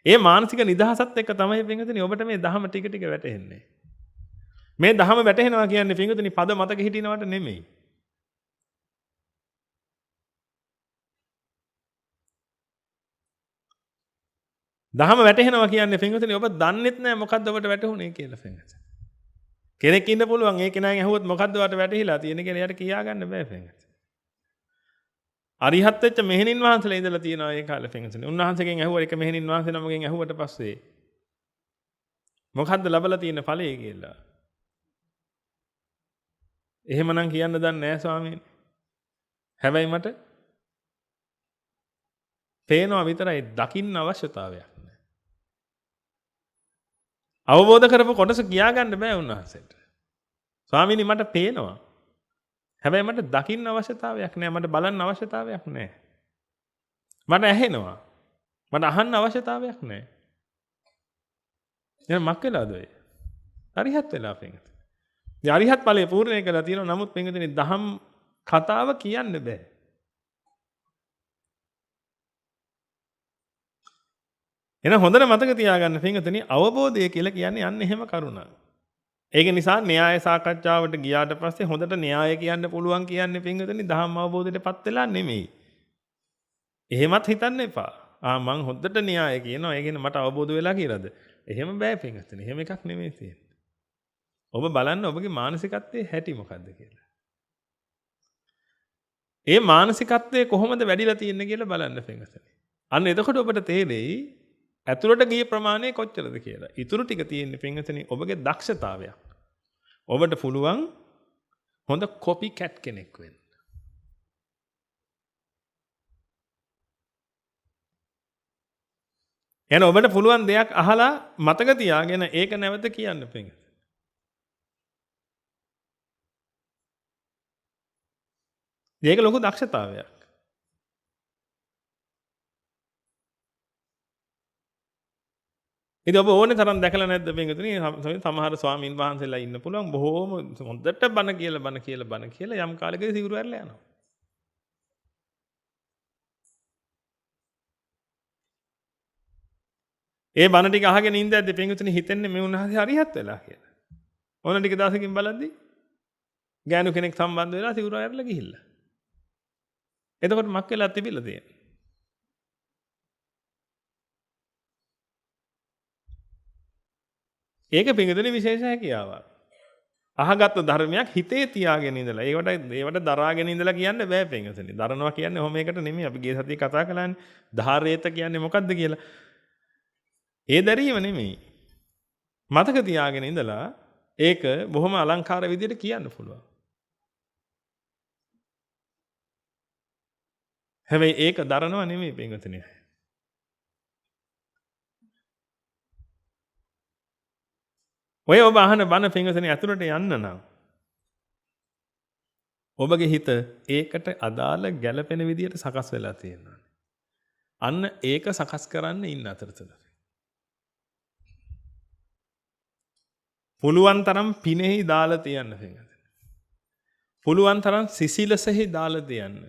ඒ මානසික නිදහසත් එක්ක තමයි පින්වතුනි ඔබට මේ ධහම ටික ටික වැටහෙන්නේ. මේ ධහම වැටහෙනවා කියන්නේ පින්වතුනි පද මතක හිටිනවට නෙමෙයි. ධහම වැටහෙනවා කියන්නේ පින්වතුනි ඔබ දන්නෙත් නෑ මොකද්ද ඔබට වැටහුනේ කියලා පින්වතුනි. කෙනෙක් ඉන්න පුළුවන් ඒ කෙනාගෙන් අහුවොත් මොකද්ද ඔයාලට වැටහිලා තියෙන්නේ කියලා එයාට කියා ගන්න බෑ පින්වතුනි. අරිහත් වෙච්ච මෙහෙණින් වහන්සේලා ඉඳලා තියෙනවා ඒ කාලේ පින්වතුනි. උන්වහන්සේගෙන් අහුවා එක මෙහෙණින් වහන්සේ නමගෙන් අහුවට පස්සේ මොකද්ද ලබලා තියෙන ඵලය කියලා. එහෙමනම් කියන්න දන්නේ නැහැ ස්වාමීනි. හැබැයි මට පේනවා විතරයි දකින්න අවශ්‍යතාවයක් නැහැ. අවබෝධ කරපු කොටස කියා ගන්න බෑ උන්වහන්සේට. ස්වාමීනි මට පේනවා. හැබැයි මට දකින්න අවශ්‍යතාවයක් නැහැ. මට බලන්න අවශ්‍යතාවයක් නැහැ. මට ඇහෙනවා. මට අහන්න අවශ්‍යතාවයක් නැහැ. එහෙනම් මක් වෙලාද ඔය? අරිහත් වෙලා පින්වතුනි. මේ අරිහත් ඵලය පූර්ණේ කළා තියෙනවා. නමුත් පින්වතුනි දහම් කතාව කියන්න බෑ. එහෙනම් හොඳට මතක තියාගන්න පින්වතුනි අවබෝධය කියලා කියන්නේ අන්න එහෙම කරුණක්. ඒක නිසා න්‍යාය සාකච්ඡාවට ගියාට පස්සේ හොඳට න්‍යාය කියන්න පුළුවන් කියන්නේ පින්වතුනි දහම් අවබෝධයටපත් වෙලා නෙමෙයි. එහෙමත් හිතන්න එපා. මං හොඳට න්‍යාය කියනවා. ඒ කියන්නේ මට අවබෝධ වෙලා කියලාද? එහෙම බෑ පින්වතුනි. එහෙම එකක් නෙමෙයි තියෙන්නේ. ඔබ බලන්න ඔබගේ මානසිකත්වයේ හැටි මොකද්ද කියලා. ඒ මානසිකත්වයේ කොහොමද වැඩිලා තියෙන්නේ කියලා බලන්න පින්වතුනි. අන්න එතකොට ඔබට තේරෙයි ඇතුළට ගිය ප්‍රමාණය කොච්චරද කියලා. ඊටු ටික තියෙන්නේ පින්වතුනි ඔබගේ දක්ෂතාවයක්. ඔබට පුළුවන් හොඳ කොපි කැට් කෙනෙක් වෙන්න. එහෙනම් ඔබට පුළුවන් දෙයක් අහලා මතක තියාගෙන ඒක නැවත කියන්න පින්වතුනි. ඒක ලොකු දක්ෂතාවයක්. ඉතින් ඔබ ඕනේ තරම් දැකලා නැද්ද පින්වතුනි? සමහර ස්වාමීන් වහන්සේලා ඉන්න පුළුවන් බොහෝම හොඳට බණ කියලා යම් කාලෙකදී සිවුරු ඇරලා යනවා. ඒ බණ ටික අහගෙන ඉඳද්දි පින්වතුනි හිතෙන්නේ මේ උන්වහන්සේ හරියත් වෙලා කියලා. ඕන ටික දවසකින් බලද්දි ගෑනු කෙනෙක් සම්බන්ධ වෙලා සිවුරු ඇරලා ගිහිල්ලා. එතකොට මක් වෙලා තිබිලා තියෙන්නේ? ඒක පින්වතුනි විශේෂ හැකියාවක්. අහගත්තු ධර්මයක් හිතේ තියාගෙන ඉඳලා ඒවට දරාගෙන ඉඳලා කියන්න බෑ පින්වතුනි. දරනවා කියන්නේ ඔහොම එකට නෙමෙයි. අපි ගිය සතියේ කතා කළානේ. ධාරේත කියන්නේ මොකද්ද කියලා. ඒ දැරීම නෙමෙයි. මතක තියාගෙන ඉඳලා ඒක බොහොම අලංකාර විදිහට කියන්න පුළුවන්. හැබැයි ඒක දරනවා නෙමෙයි පින්වතුනි. ඔය ඔබ අහන බණ පින්වතුනි ඇතුළට යන්න නම් ඔබගේ හිත ඒකට අදාළ ගැළපෙන විදිහට සකස් වෙලා තියෙනවා. අන්න ඒක සකස් කරන්න ඉන්න අතරතුර. පුළුවන් තරම් පිනෙහි දාලා තියන්න පින්වතුනි. පුළුවන් තරම් සිසිලසෙහි දාලා තියන්න.